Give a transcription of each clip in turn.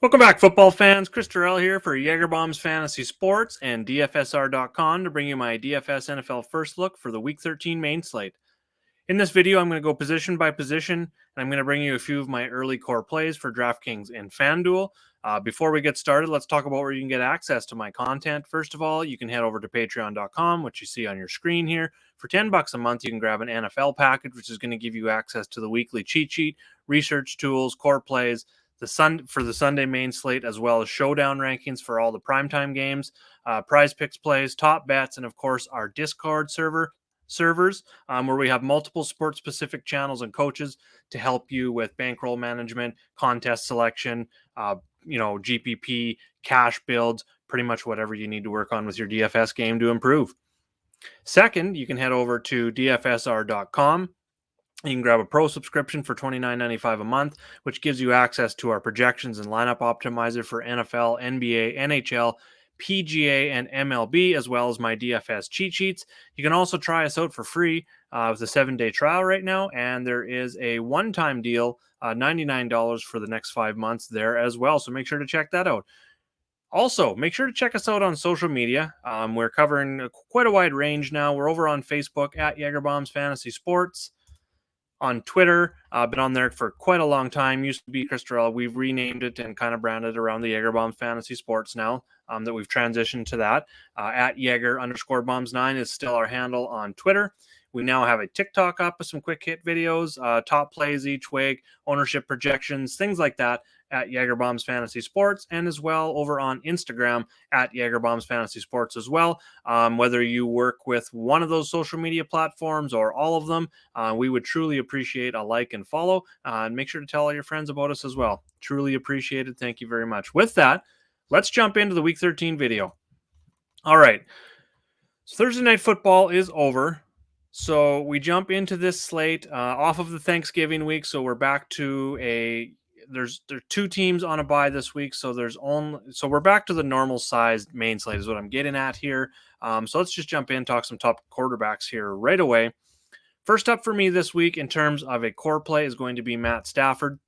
Welcome back, football fans. Chris Terrell here for Jägerbombs Fantasy Sports and DFSR.com to bring you my DFS NFL First Look for the Week 13 main slate. In this video, I'm going to go position by position, and I'm going to bring you a few of my early core plays for DraftKings and FanDuel. Before we get started, let's talk about where you can get access to my content. First of all, you can head over to patreon.com, which you see on your screen here. For $10 a month, you can grab an NFL package, which is going to give you access to the weekly cheat sheet, research tools, core plays, for the Sunday main slate, as well as showdown rankings for all the primetime games, prize picks plays, top bets, and of course our Discord servers, where we have multiple sport-specific channels and coaches to help you with bankroll management, contest selection, GPP, cash builds, pretty much whatever you need to work on with your DFS game to improve. Second, you can head over to DFSR.com. You can grab a pro subscription for $29.95 a month, which gives you access to our projections and lineup optimizer for NFL, NBA, NHL, PGA, and MLB, as well as my DFS cheat sheets. You can also try us out for free with a 7-day trial right now, and there is a one-time deal, $99 for the next 5 months there as well, so make sure to check that out. Also, make sure to check us out on social media. We're covering quite a wide range now. We're over on Facebook at Jägerbombs Fantasy Sports. On Twitter, been on there for quite a long time. Used to be Chris Terrell. We've renamed it and kind of branded around the Jägerbombs Fantasy Sports now that we've transitioned to that. At Jäger_Bombs9 is still our handle on Twitter. We now have a TikTok up with some quick hit videos, top plays each week, ownership projections, things like that at Jägerbombs Fantasy Sports, and as well over on Instagram at Jägerbombs Fantasy Sports as well. Whether you work with one of those social media platforms or all of them, we would truly appreciate a like and follow. And make sure to tell all your friends about us as well. Truly appreciated. Thank you very much. With that, let's jump into the Week 13 video. All right. So Thursday Night Football is over. So we jump into this slate off of the Thanksgiving week. So we're back to there's two teams on a bye this week. So we're back to the normal sized main slate is what I'm getting at here. So let's just jump in, talk some top quarterbacks here right away. First up for me this week in terms of a core play is going to be Matt Stafford.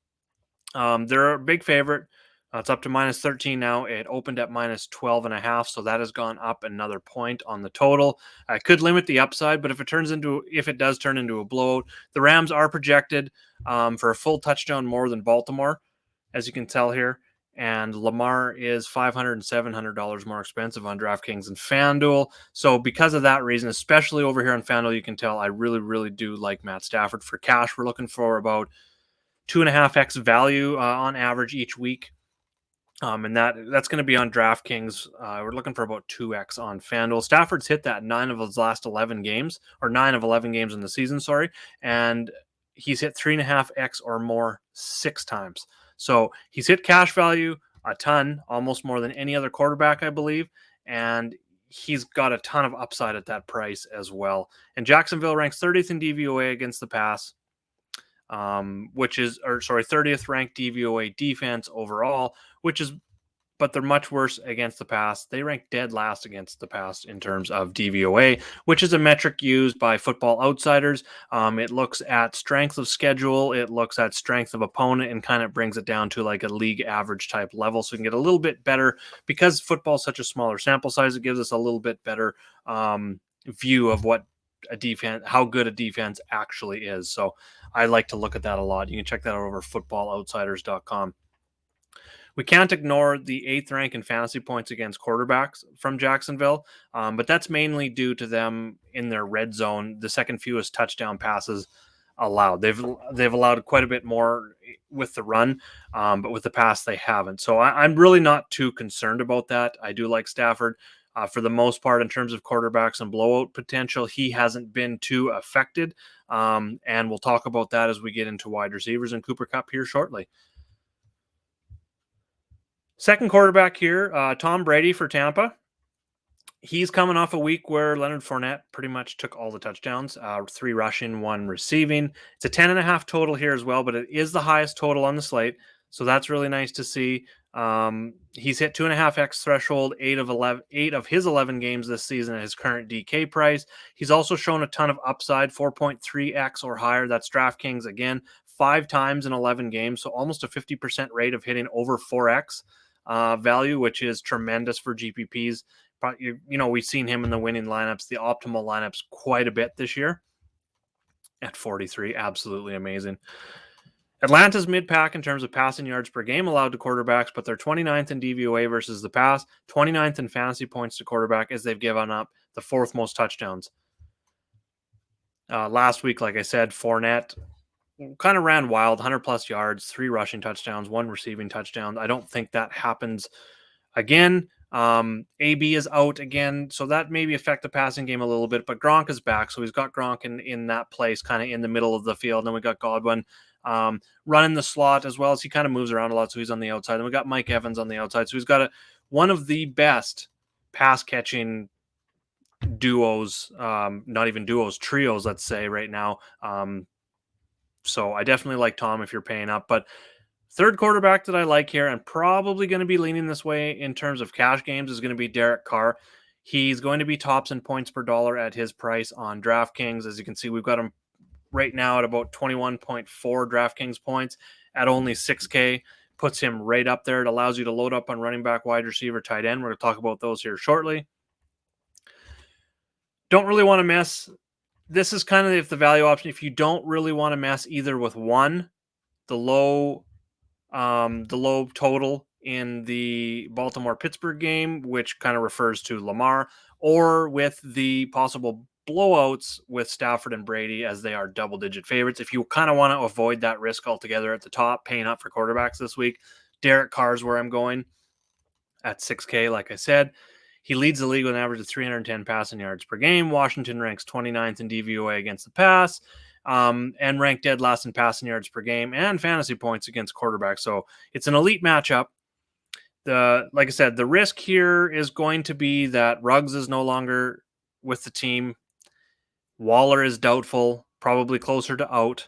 They're a big favorite. It's up to -13 now. It opened at -12.5, so that has gone up another point on the total. I could limit the upside, but if it does turn into a blowout, the Rams are projected for a full touchdown more than Baltimore, as you can tell here. And Lamar is $500 and $700 more expensive on DraftKings and FanDuel. So because of that reason, especially over here on FanDuel, you can tell I really, really do like Matt Stafford. For cash, we're looking for about 2.5x value on average each week. And that's going to be on DraftKings. We're looking for about 2x on FanDuel. Stafford's hit that 9 of his last 11 games, or 9 of 11 games in the season, and he's hit 3.5x or more 6 times. So he's hit cash value a ton, almost more than any other quarterback, I believe, and he's got a ton of upside at that price as well. And Jacksonville ranks 30th in DVOA against the pass. 30th ranked DVOA defense overall, but they're much worse against the pass. They rank dead last against the pass in terms of DVOA, which is a metric used by Football Outsiders. It looks at strength of schedule, it looks at strength of opponent, and kind of brings it down to like a league average type level. So we can get a little bit better because football is such a smaller sample size. It gives us a little bit better view of what how good a defense actually is. So I like to look at that a lot. You can check that out over footballoutsiders.com. We can't ignore the 8th rank in fantasy points against quarterbacks from Jacksonville, but that's mainly due to them in their red zone, the second fewest touchdown passes allowed. They've allowed quite a bit more with the run, but with the pass they haven't. So I'm really not too concerned about that. I do like Stafford. For the most part, in terms of quarterbacks and blowout potential, he hasn't been too affected. And we'll talk about that as we get into wide receivers and Cooper Kupp here shortly. Second quarterback here, Tom Brady for Tampa. He's coming off a week where Leonard Fournette pretty much took all the touchdowns, 3 rushing, 1 receiving. It's a 10.5 total here as well, but it is the highest total on the slate. So that's really nice to see. He's hit 2.5x threshold 8 of his 11 games this season at his current DK price. He's also shown a ton of upside, 4.3x or higher. That's DraftKings again, 5 times in 11 games, so almost a 50% rate of hitting over 4x value, which is tremendous for GPPs. We've seen him in the winning lineups, the optimal lineups, quite a bit this year. At 43, absolutely amazing. Atlanta's mid-pack in terms of passing yards per game allowed to quarterbacks, but they're 29th in DVOA versus the pass, 29th in fantasy points to quarterback, as they've given up the 4th most touchdowns. Last week, like I said, Fournette kind of ran wild, 100-plus yards, 3 rushing touchdowns, 1 receiving touchdown. I don't think that happens again. AB is out again, so that maybe affect the passing game a little bit, but Gronk is back, so he's got Gronk in that place, kind of in the middle of the field. And then we got Godwin running the slot as well, as he kind of moves around a lot, so he's on the outside. And we got Mike Evans on the outside, so he's got one of the best pass-catching duos, not even duos, trios, let's say, right now. So I definitely like Tom if you're paying up, but third quarterback that I like here, and probably going to be leaning this way in terms of cash games, is going to be Derek Carr. He's going to be tops in points per dollar at his price on DraftKings. As you can see, we've got him right now at about 21.4 DraftKings points at only 6K. Puts him right up there. It allows you to load up on running back, wide receiver, tight end. We're going to talk about those here shortly. Don't really want to mess. This is kind of the value option. If you don't really want to mess either with one, the low total in the Baltimore-Pittsburgh game, which kind of refers to Lamar, or with the possible blowouts with Stafford and Brady, as they are double-digit favorites. If you kind of want to avoid that risk altogether at the top, paying up for quarterbacks this week, Derek Carr is where I'm going at 6K, like I said. He leads the league with an average of 310 passing yards per game. Washington ranks 29th in DVOA against the pass, and ranked dead last in passing yards per game and fantasy points against quarterbacks. So it's an elite matchup. Like I said, the risk here is going to be that Ruggs is no longer with the team. Waller is doubtful, probably closer to out.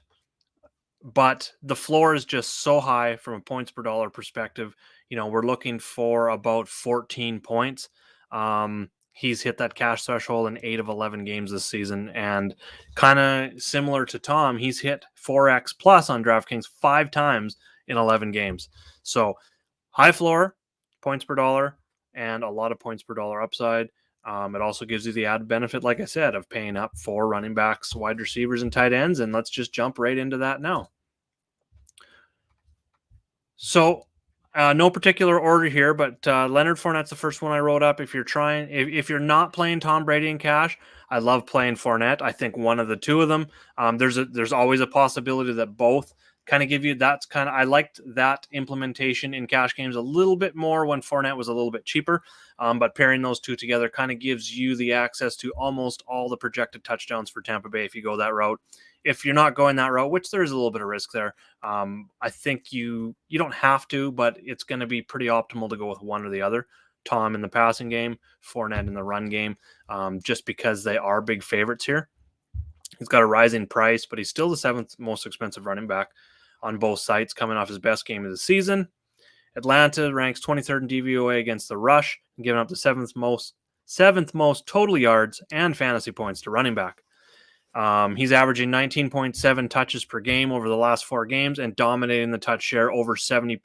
But the floor is just so high from a points per dollar perspective. We're looking for about 14 points. He's hit that cash threshold in 8 of 11 games this season, and kind of similar to Tom, he's hit 4x plus on DraftKings 5 times in 11 games. So high floor, points per dollar, and a lot of points per dollar upside. It also gives you the added benefit, like I said, of paying up for running backs, wide receivers, and tight ends. And let's just jump right into that now. So no particular order here, but Leonard Fournette's the first one I wrote up. If you're not playing Tom Brady in cash, I love playing Fournette. I think one of the two of them. There's always a possibility that both kind of give you. I liked that implementation in cash games a little bit more when Fournette was a little bit cheaper. But pairing those two together kind of gives you the access to almost all the projected touchdowns for Tampa Bay if you go that route. If you're not going that route, which there is a little bit of risk there, I think you don't have to, but it's going to be pretty optimal to go with one or the other. Tom in the passing game, Fournette in the run game, just because they are big favorites here. He's got a rising price, but he's still the 7th most expensive running back on both sites, coming off his best game of the season. Atlanta ranks 23rd in DVOA against the rush, and giving up the 7th most total yards and fantasy points to running back. He's averaging 19.7 touches per game over the last 4 games and dominating the touch share over 71%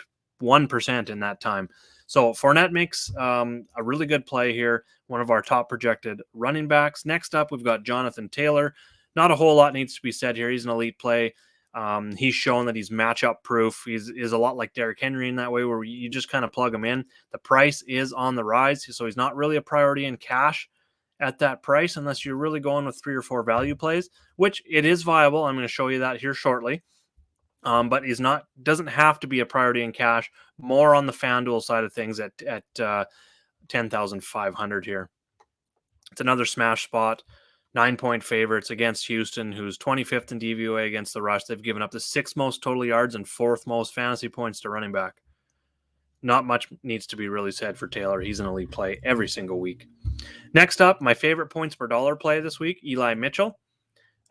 in that time. So Fournette makes a really good play here, one of our top projected running backs. Next up, we've got Jonathan Taylor. Not a whole lot needs to be said here. He's an elite play. He's shown that he's matchup proof. He's a lot like Derrick Henry in that way, where you just kind of plug him in. The price is on the rise, so he's not really a priority in cash at that price unless you're really going with 3 or 4 value plays, which it is viable. I'm going to show you that here shortly. But doesn't have to be a priority in cash. More on the FanDuel side of things at 10,500 here. It's another smash spot. 9-point favorites against Houston, who's 25th in DVOA against the rush. They've given up the 6th most total yards and 4th most fantasy points to running back. Not much needs to be really said for Taylor. He's an elite play every single week. Next up, my favorite points per dollar play this week, Eli Mitchell.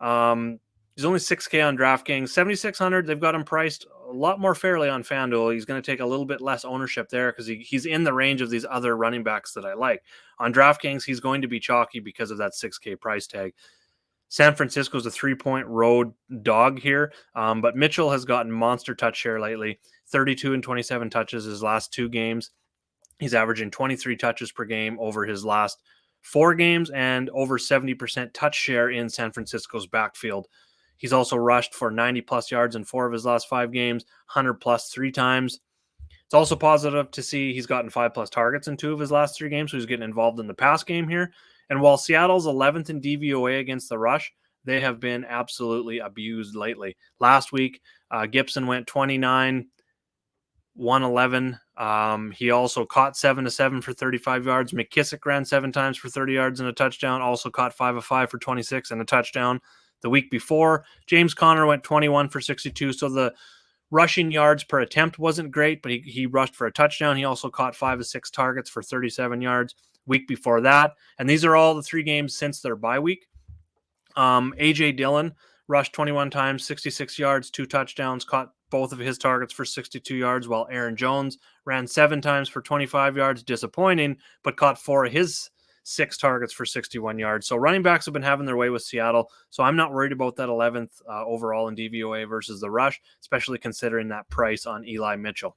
He's only 6K on DraftKings, 7,600. They've got him priced a lot more fairly on FanDuel. He's going to take a little bit less ownership there because he's in the range of these other running backs that I like. On DraftKings, he's going to be chalky because of that 6K price tag. San Francisco's a 3-point road dog here, but Mitchell has gotten monster touch share lately. 32 and 27 touches his last 2 games. He's averaging 23 touches per game over his last 4 games and over 70% touch share in San Francisco's backfield. He's also rushed for 90-plus yards in 4 of his last 5 games, 100-plus 3 times. It's also positive to see he's gotten 5-plus targets in 2 of his last 3 games, so he's getting involved in the pass game here. And while Seattle's 11th in DVOA against the rush, they have been absolutely abused lately. Last week, Gibson went 29, 111. He also caught 7-7 for 35 yards. McKissick ran 7 times for 30 yards and a touchdown, also caught 5 of 5 for 26 and a touchdown. The week before, James Conner went 21 for 62, so the rushing yards per attempt wasn't great, but he rushed for a touchdown. He also caught 5 of 6 targets for 37 yards. Week before that, and these are all the 3 games since their bye week. A.J. Dillon rushed 21 times, 66 yards, 2 touchdowns, caught both of his targets for 62 yards, while Aaron Jones ran 7 times for 25 yards, disappointing, but caught 4 of his 6 targets for 61 yards. So running backs have been having their way with Seattle, so I'm not worried about that 11th overall in DVOA versus the rush, especially considering that price on Eli Mitchell.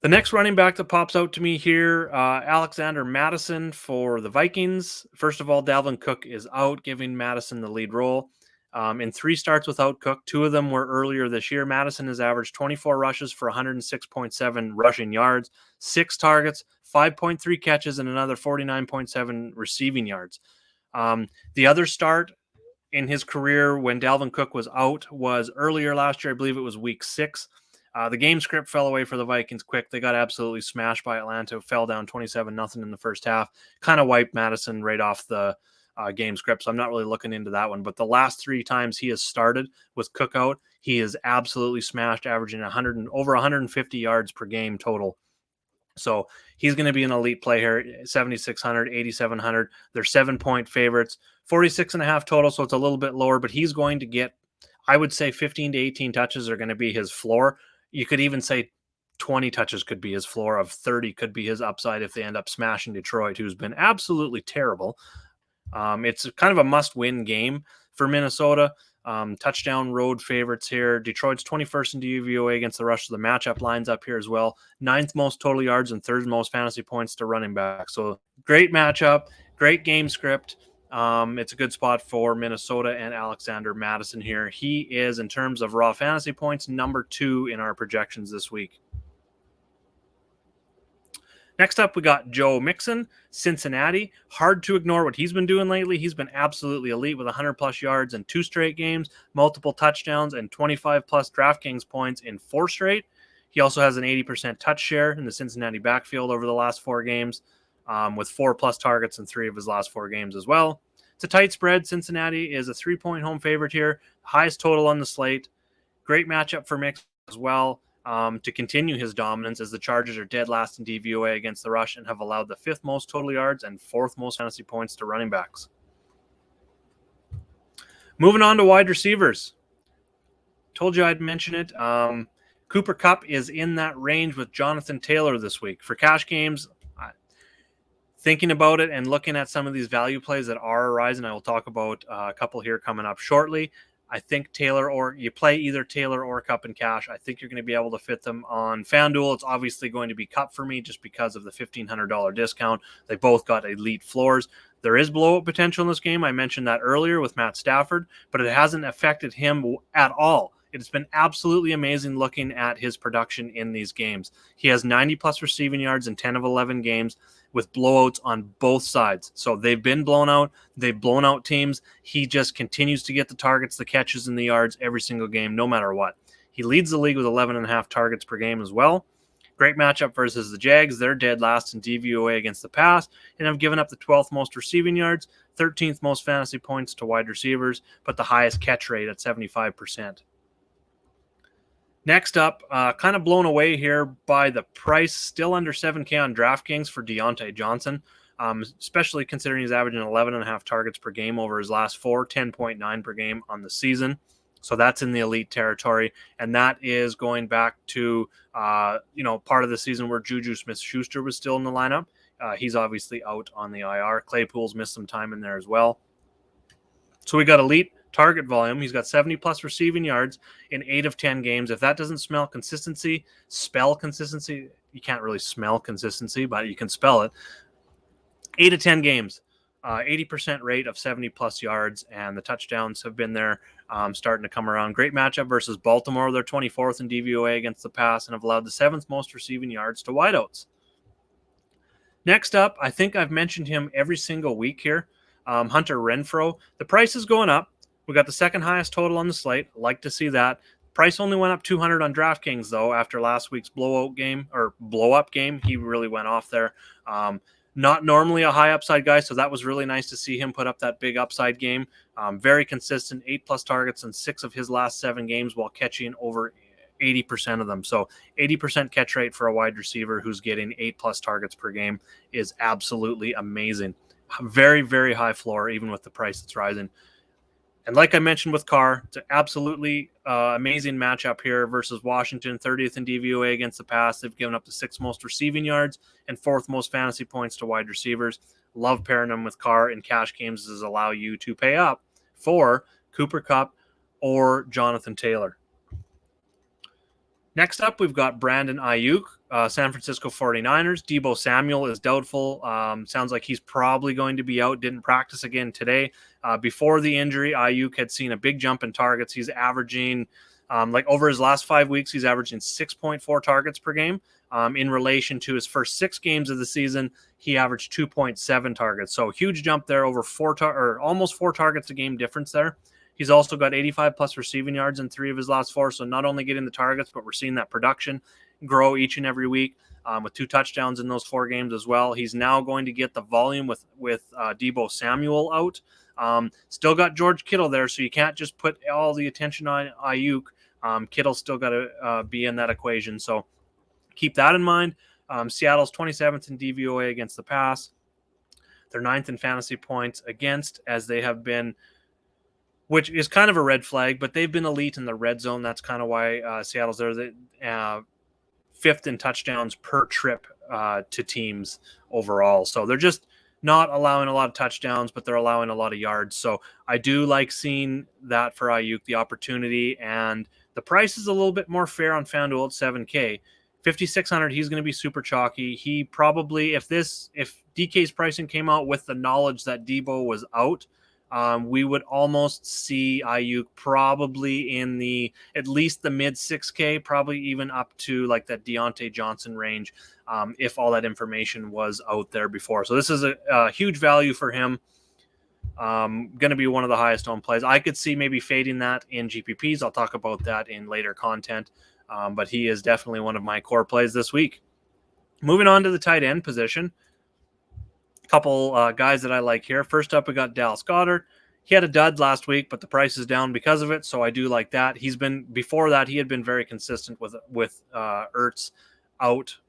The next running back that pops out to me here, Alexander Madison for the Vikings. First of all, Dalvin Cook is out, giving Madison the lead role. In 3 starts without Cook, 2 of them were earlier this year. Madison has averaged 24 rushes for 106.7 rushing yards, 6 targets, 5.3 catches, and another 49.7 receiving yards. The other start in his career when Dalvin Cook was out was earlier last year. I believe it was week 6. The game script fell away for the Vikings quick. They got absolutely smashed by Atlanta, fell down 27-0 in the first half. Kind of wiped Madison right off the game script, so I'm not really looking into that one. But the last 3 times he has started with Cook out, he is absolutely smashed, averaging over 150 yards per game total. So he's going to be an elite play here, 7,600, 8,700. They're 7-point favorites, 46.5 total, so it's a little bit lower, but he's going to get, I would say 15 to 18 touches are going to be his floor. You could even say 20 touches could be his floor, of 30 could be his upside if they end up smashing Detroit, who's been absolutely terrible. It's kind of a must-win game for Minnesota. Touchdown road favorites here. Detroit's 21st in DVOA against the rush, so the matchup lines up here as well. 9th most total yards and 3rd most fantasy points to running back. So great matchup, great game script. It's a good spot for Minnesota and Alexander Madison here. He is, in terms of raw fantasy points, number 2 in our projections this week. Next up, we got Joe Mixon, Cincinnati. Hard to ignore what he's been doing lately. He's been absolutely elite with 100-plus yards in 2 straight games, multiple touchdowns, and 25-plus DraftKings points in 4 straight. He also has an 80% touch share in the Cincinnati backfield over the last 4 games. With 4-plus targets in 3 of his last 4 games as well. It's a tight spread. Cincinnati is a 3-point home favorite here. Highest total on the slate. Great matchup for Mixon as well to continue his dominance, as the Chargers are dead last in DVOA against the rush and have allowed the 5th most total yards and 4th most fantasy points to running backs. Moving on to wide receivers. Told you I'd mention it. Cooper Kupp is in that range with Jonathan Taylor this week. For cash games, thinking about it and looking at some of these value plays that are arising, I will talk about a couple here coming up shortly. I think Taylor, or you play either Taylor or Kupp in cash, I think you're going to be able to fit them on FanDuel. It's obviously going to be Kupp for me just because of the $1,500 discount. They both got elite floors. There is blowout potential in this game. I mentioned that earlier with Matt Stafford, but it hasn't affected him at all. It's been absolutely amazing looking at his production in these games. He has 90-plus receiving yards in 10 of 11 games with blowouts on both sides. So they've been blown out. They've blown out teams. He just continues to get the targets, the catches, and the yards every single game, no matter what. He leads the league with 11.5 targets per game as well. Great matchup versus the Jags. They're dead last in DVOA against the pass and have given up the 12th most receiving yards, 13th most fantasy points to wide receivers, but the highest catch rate at 75%. Next up, kind of blown away here by the price, still under $7K on DraftKings for Deontay Johnson, especially considering he's averaging 11.5 targets per game over his last 4, 10.9 per game on the season. So that's in the elite territory, and that is going back to part of the season where Juju Smith-Schuster was still in the lineup. He's obviously out on the IR. Claypool's missed some time in there as well. So we got elite target volume. He's got 70 plus receiving yards in 8 of 10 games. If that doesn't spell consistency, you can't really smell consistency, but you can spell it. 8 of 10 games, 80% rate of 70 plus yards, and the touchdowns have been there, starting to come around. Great matchup versus Baltimore. They're 24th in DVOA against the pass and have allowed the 7th most receiving yards to wideouts. Next up, I think I've mentioned him every single week here, Hunter Renfro. The price is going up. We got the second highest total on the slate. Like to see that. Price only went up 200 on DraftKings, though, after last week's blow-up game. He really went off there. Not normally a high upside guy, so that was really nice to see him put up that big upside game. Very consistent, 8+ targets in 6 of his last 7 games while catching over 80% of them. So 80% catch rate for a wide receiver who's getting 8+ targets per game is absolutely amazing. Very, very high floor, even with the price that's rising. And like I mentioned with Carr, it's an absolutely amazing matchup here versus Washington, 30th in DVOA against the pass. They've given up the 6th most receiving yards and 4th most fantasy points to wide receivers. Love pairing them with Carr in cash games does allow you to pay up for Cooper Kupp or Jonathan Taylor. Next up, we've got Brandon Ayuk, San Francisco 49ers. Deebo Samuel is doubtful. Sounds like he's probably going to be out. Didn't practice again today. Before the injury, Ayuk had seen a big jump in targets. He's averaging, over his last 5 weeks, he's averaging 6.4 targets per game. In relation to his first 6 games of the season, he averaged 2.7 targets. So huge jump there, over almost 4 targets a game difference there. He's also got 85 plus receiving yards in 3 of his last 4. So not only getting the targets, but we're seeing that production grow each and every week, with 2 touchdowns in those 4 games as well. He's now going to get the volume with Deebo Samuel out. Still got George Kittle there, so you can't just put all the attention on Ayuk. Kittle's still got to be in that equation. So keep that in mind. Seattle's 27th in DVOA against the pass. They're 9th in fantasy points against, as they have been, which is kind of a red flag, but they've been elite in the red zone. That's kind of why Seattle's there. 5th in touchdowns per trip to teams overall. So they're just not allowing a lot of touchdowns, but they're allowing a lot of yards. So I do like seeing that for Ayuk, the opportunity, and the price is a little bit more fair on FanDuel at $7K. 5,600, he's going to be super chalky. He probably, if DK's pricing came out with the knowledge that Deebo was out, we would almost see Ayuk probably in at least the mid 6K, probably even up to like that Deontay Johnson range, if all that information was out there before. So this is a huge value for him. Going to be one of the highest owned plays. I could see maybe fading that in GPPs. I'll talk about that in later content, but he is definitely one of my core plays this week. Moving on to the tight end position. Couple guys that I like here. First up, we got Dallas Goddard. He had a dud last week, but the price is down because of it, so I do like that. Before that, he had been very consistent with Ertz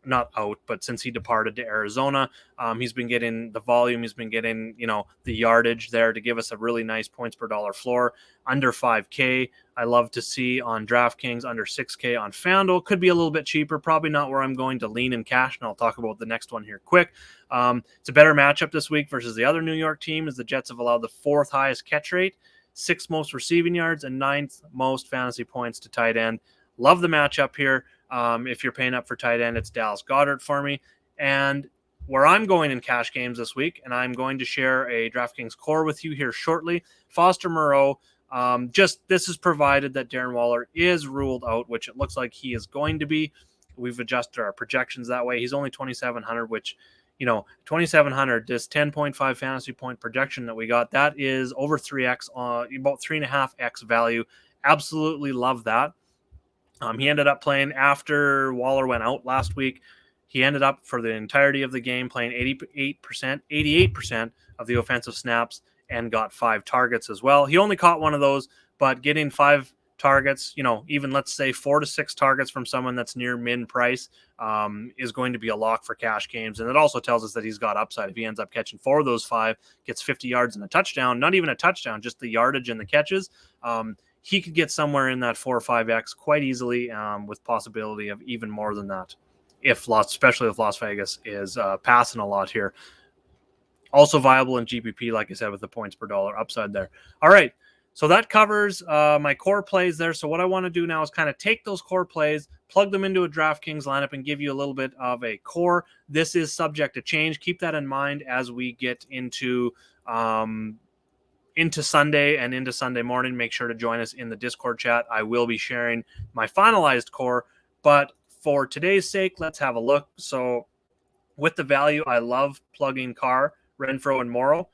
not out, but since he departed to Arizona, he's been getting the volume, he's been getting, the yardage there to give us a really nice points per dollar floor. Under 5K, I love to see on DraftKings. Under 6K on FanDuel. Could be a little bit cheaper, probably not where I'm going to lean in cash, and I'll talk about the next one here quick. It's a better matchup this week versus the other New York team, as the Jets have allowed the 4th highest catch rate, 6th most receiving yards, and 9th most fantasy points to tight end. Love the matchup here. If you're paying up for tight end, it's Dallas Goddard for me. And where I'm going in cash games this week, and I'm going to share a DraftKings core with you here shortly, Foster Moreau. This is provided that Darren Waller is ruled out, which it looks like he is going to be. We've adjusted our projections that way. He's only 2,700, which, 2,700, this 10.5 fantasy point projection that we got, that is over 3x, about 3.5x value. Absolutely love that. He ended up playing after Waller went out last week. He ended up for the entirety of the game playing 88% of the offensive snaps and got 5 targets as well. He only caught one of those, but getting 5 targets, even let's say 4 to 6 targets from someone that's near min price is going to be a lock for cash games. And it also tells us that he's got upside. If he ends up catching 4 of those 5, gets 50 yards and a touchdown, not even a touchdown, just the yardage and the catches, he could get somewhere in that 4 or 5x quite easily, with possibility of even more than that, especially if Las Vegas is passing a lot here. Also viable in GPP, like I said, with the points per dollar upside there. All right. So that covers my core plays there. So what I want to do now is kind of take those core plays, plug them into a DraftKings lineup, and give you a little bit of a core. This is subject to change. Keep that in mind as we get into Sunday and into Sunday morning. Make sure to join us in the Discord chat. I will be sharing my finalized core. But for today's sake, let's have a look. So with the value, I love plugging Carr, Renfro, and Morrow.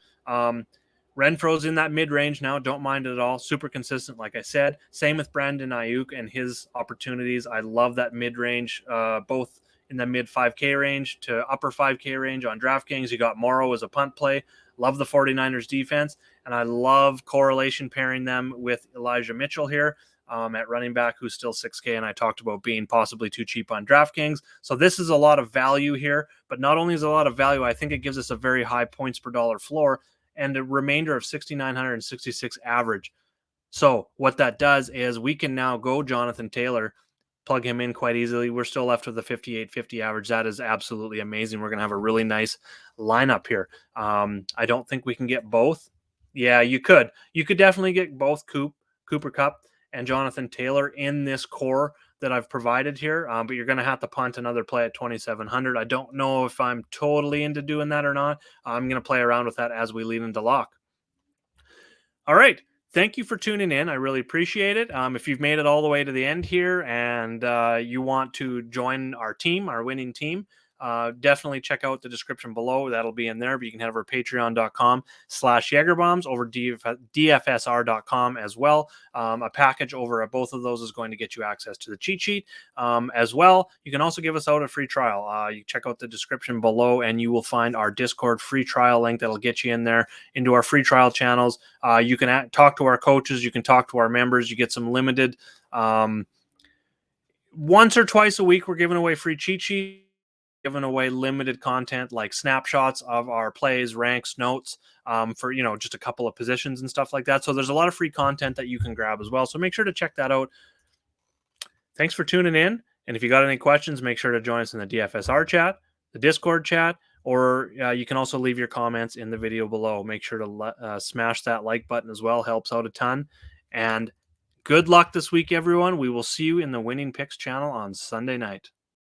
Renfro's in that mid-range now. Don't mind it at all. Super consistent, like I said. Same with Brandon Ayuk and his opportunities. I love that mid-range, both in the mid-5K range to upper 5K range on DraftKings. You got Morrow as a punt play. Love the 49ers defense. And I love correlation pairing them with Elijah Mitchell here at running back, who's still 6K. And I talked about being possibly too cheap on DraftKings. So this is a lot of value here. But not only is it a lot of value, I think it gives us a very high points per dollar floor and a remainder of 6,966 average. So what that does is we can now go Jonathan Taylor, plug him in quite easily. We're still left with a 58.50 average. That is absolutely amazing. We're going to have a really nice lineup here. I don't think we can get both. Yeah, you could. You could definitely get both Cooper Kupp and Jonathan Taylor in this core that I've provided here, but you're going to have to punt another play at 2,700. I don't know if I'm totally into doing that or not. I'm going to play around with that as we lead into lock. All right. Thank you for tuning in. I really appreciate it. If you've made it all the way to the end here and you want to join our team, our winning team, definitely check out the description below. That'll be in there, but you can head over to patreon.com/Jagerbombs, over DFSR.com as well. A package over at both of those is going to get you access to the cheat sheet as well. You can also give us out a free trial. You check out the description below and you will find our Discord free trial link that'll get you in there into our free trial channels. You can talk to our coaches. You can talk to our members. You get some limited once or twice a week. We're giving away free cheat sheets, giving away limited content like snapshots of our plays, ranks, notes for, just a couple of positions and stuff like that. So there's a lot of free content that you can grab as well. So make sure to check that out. Thanks for tuning in. And if you got any questions, make sure to join us in the DFSR chat, the Discord chat, or you can also leave your comments in the video below. Make sure to smash that like button as well. Helps out a ton. And good luck this week, everyone. We will see you in the Winning Picks channel on Sunday night.